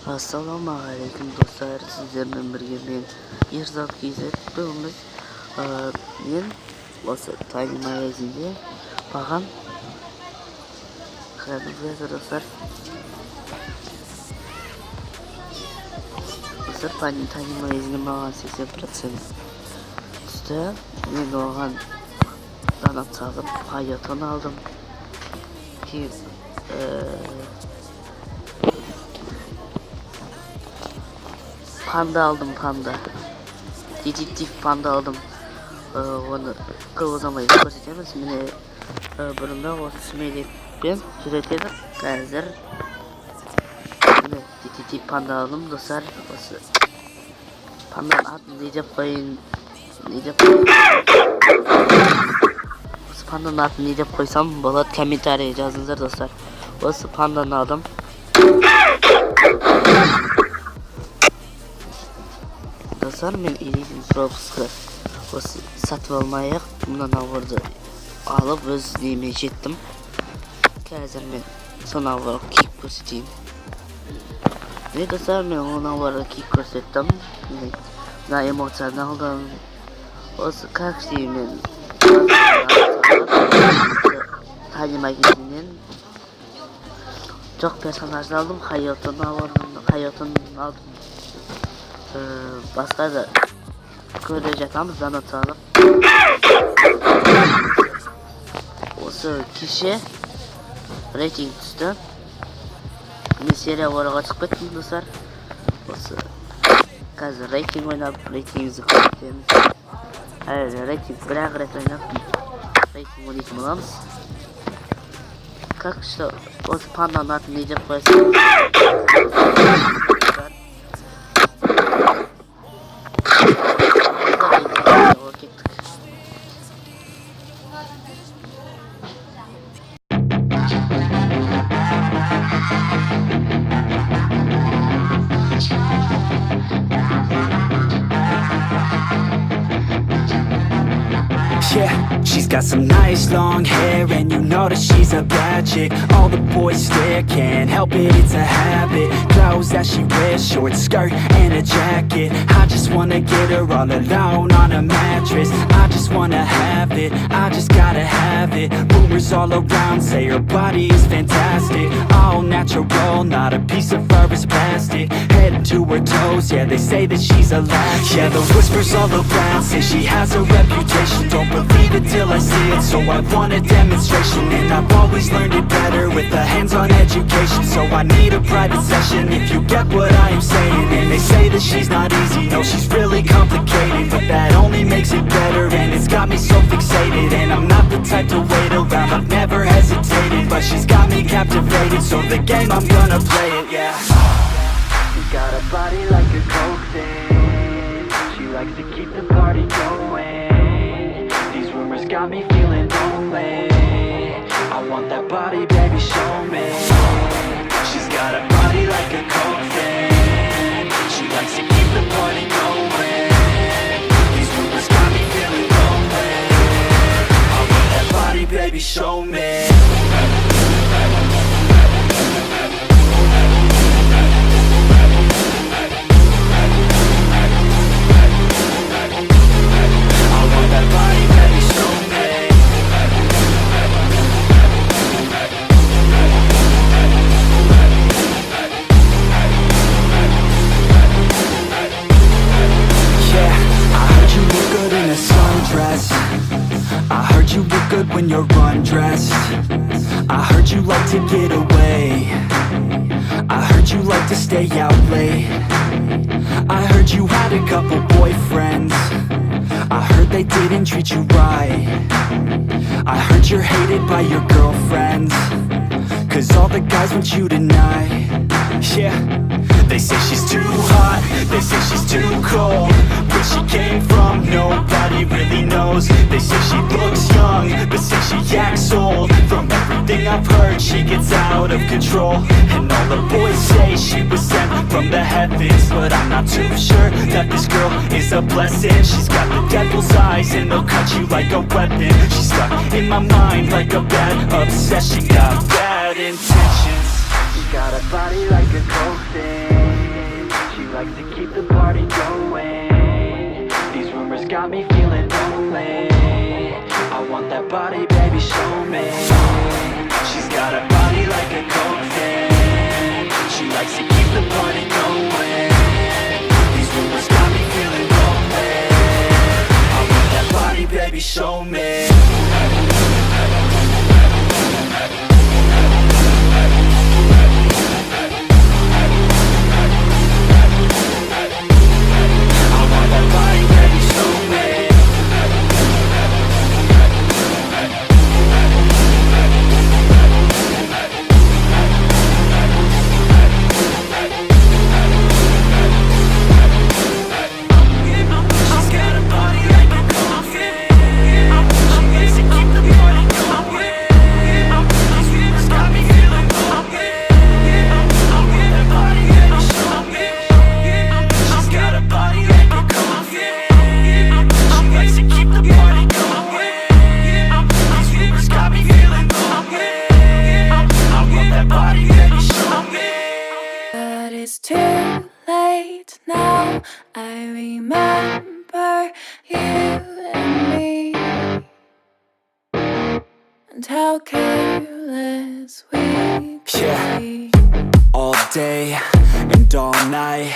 Assalamualaikum dostlar, sizlerle birge men Erzak KZ. Bugün biz men осы Tiny magazinde bag'am qanday dostlar. Dostlar, Tiny magazinde bag'am 80% түсті. Men оған donat салып, hayatını aldım. Ki panda aldım, panda. Detektif panda aldım. Onu kıvızamayı göstereceğiz. Mine burunda осы smelekпен жүретеді. Қазір mine detektif panda aldım dostlar. Осы pandanın adını ne деп қояйын? Осы pandanın adını ne деп қойсам болады, комментарий жазыңыздар достар. Осы pandаны aldım. Dostlar, men Reйтинг пропускы осы сатып алмай-ақ мына наборды алып өз неме жеттім. Қазір мен сол наборды киіп көрсетейін. Достар, мен ол наборды киіп көрсеттім. Мына эмоцияны алдым. Осы как істеймін мен Tiny magazиннен жоқ персонажды алдым, hayatını алдым. Басқа да көре жатамыз, donat салып. Осы кеше рейтинг түсті. Мен серия орыға шығып кеттім достар. Осы қазір рейтинг ойнап, рейтингімізді көретеміз. Рейтинг бір-ақ рет ойнап, рейтинг ойнайтын боламыз. Как что осы pandanın атын не деп қоясың? Yeah, she's got some nice long hair, and you know that she's a bad chick. All the boys stare, can't help it, it's a habit. Clothes that she wears, short skirt and a jacket. I just wanna get her all alone on a mattress. I just wanna have it, I just gotta have it. Rumors all around say her body is fantastic. All natural, not a piece of fur is plastic. Head to her toes, yeah, they say that she's a latch. Yeah, the whispers all around say she has a reputation. Don't believe it till I see it, so I want a demonstration. And I've always learned it better with a hands-on education. So I need a private session if you get what I am saying. And they say that she's not easy, no, she's really complicated. But that only makes it better, and it's got me so fixated. And I'm not the type to wait around, I've never hesitated. But she's got me captivated, so the game, I'm gonna play it, yeah. She's got a body like a coke thing. She likes to keep the party going. Rumors got me feeling lonely. I want that body, baby, show me. She's got a body like a coke thing. She likes to keep the party going. These rumors got me feeling lonely. I want that body, baby, show me. I heard you look good when you're undressed. I heard you like to get away. I heard you like to stay out late. I heard you had a couple boyfriends. I heard they didn't treat you right. I heard you're hated by your girlfriends, 'cause all the guys want you tonight. Yeah, they say she's too hot, they say she's too cold. Where she came from, nobody really knows. They say she looks young, but say she acts old. From everything I've heard, she gets out of control. And all the boys say she was sent from the heavens, but I'm not too sure that this girl is a blessing. She's got the devil's eyes, and they'll cut you like a weapon. She's stuck in my mind like a bad obsession. Got bad intentions. She got a body like a coke thing. But it's too late now. I remember you and me, and how careless we could be. All day and all night,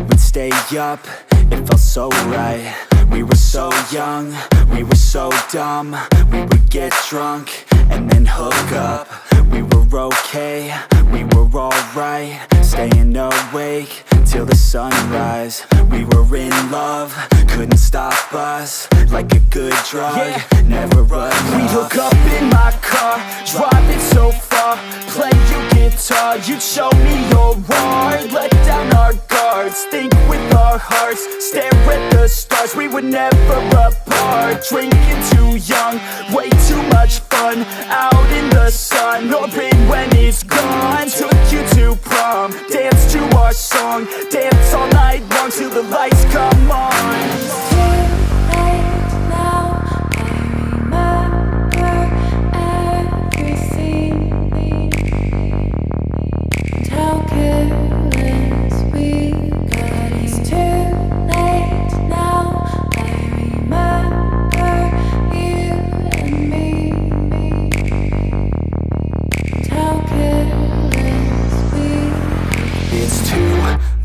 we'd stay up, it felt so right. We were so young, we were so dumb. We would get drunk and then hook up. We were okay, we were alright, staying awake till the sunrise. We were in love, couldn't stop us, like a good drug, never enough. We'd hook up in my car, driving so far, play you guitar, you'd show me your art, let down our guards, think with our hearts, stare at the stars. We were never apart, drinking too young, way too much fun, out in the sun, or rain when it's gone. Took you to prom, dance to our song, dance all night long till the lights come on. It's too late now. I remember everything, and how careless we got. It's too late now. I remember you and me, and how careless we. It's too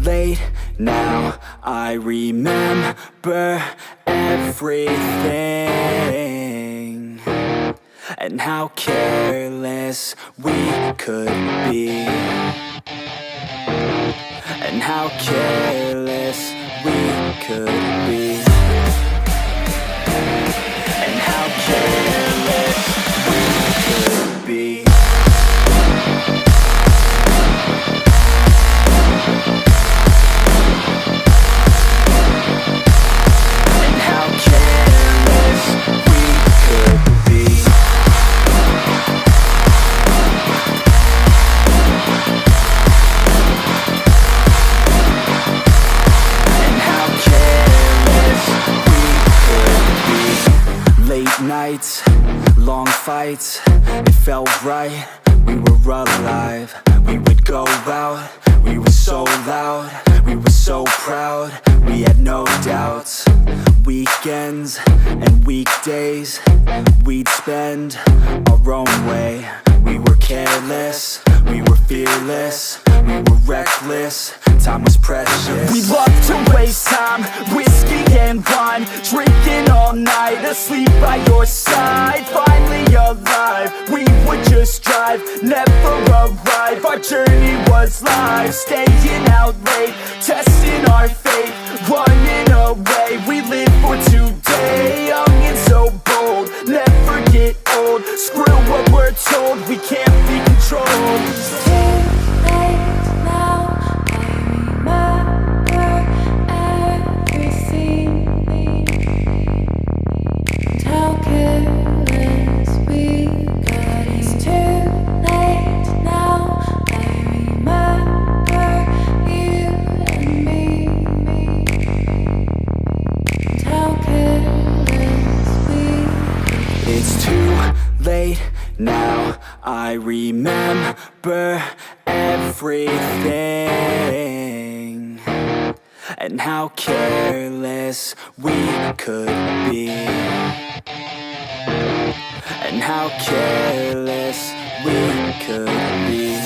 late now, I remember everything, and how careless we could be, and how careless we could be, and how careless we could be. Nights, long fights, it felt right, we were alive. We would go out, we were so loud, we were so proud, we had no doubts. Weekends and weekdays, we'd spend our own way. We were careless, we were fearless, we were reckless, time was precious. We loved to waste time, whiskey and wine, drinking all night, asleep by your side. Finally alive, we would just drive, never arrive. Our journey was live, staying out late, testing our fate, running away. We live for today, young and so bold, never get old. Screw what we're told, we can't be controlled. It's too late now. I remember everything, and how careless we got. It's too late now. I remember you and me, and how careless we. It's too late now, I remember everything, and how careless we could be, and how careless we could be,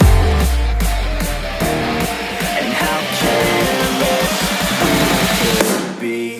and how careless we could be.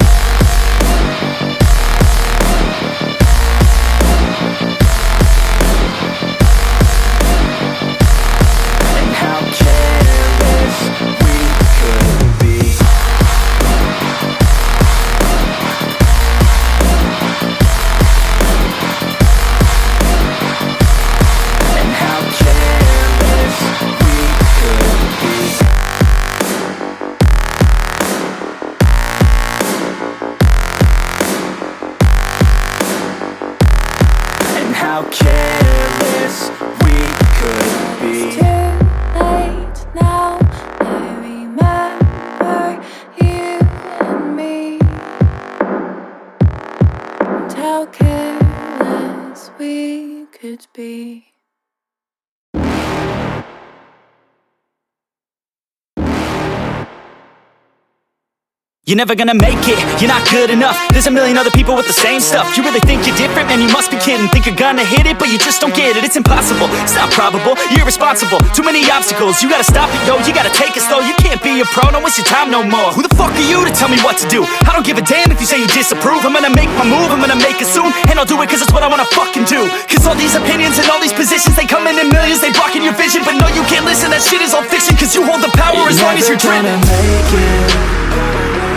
How careless we could be. It's too late now. I remember you and me, and how careless we could be. You're never gonna make it, you're not good enough. There's a million other people with the same stuff. You really think you're different? Man, you must be kidding. Think you're gonna hit it, but you just don't get it. It's impossible, it's not probable, you're irresponsible. Too many obstacles, you gotta stop it, yo. You gotta take it slow, you can't be a pro. Don't waste your time no more. Who the fuck are you to tell me what to do? I don't give a damn if you say you disapprove. I'm gonna make my move, I'm gonna make it soon. And I'll do it cause it's what I wanna fucking do. Cause all these opinions and all these positions, they come in millions, they blocking your vision. But no, you can't listen, that shit is all fiction. Cause you hold the power as long as you're driven. Make it.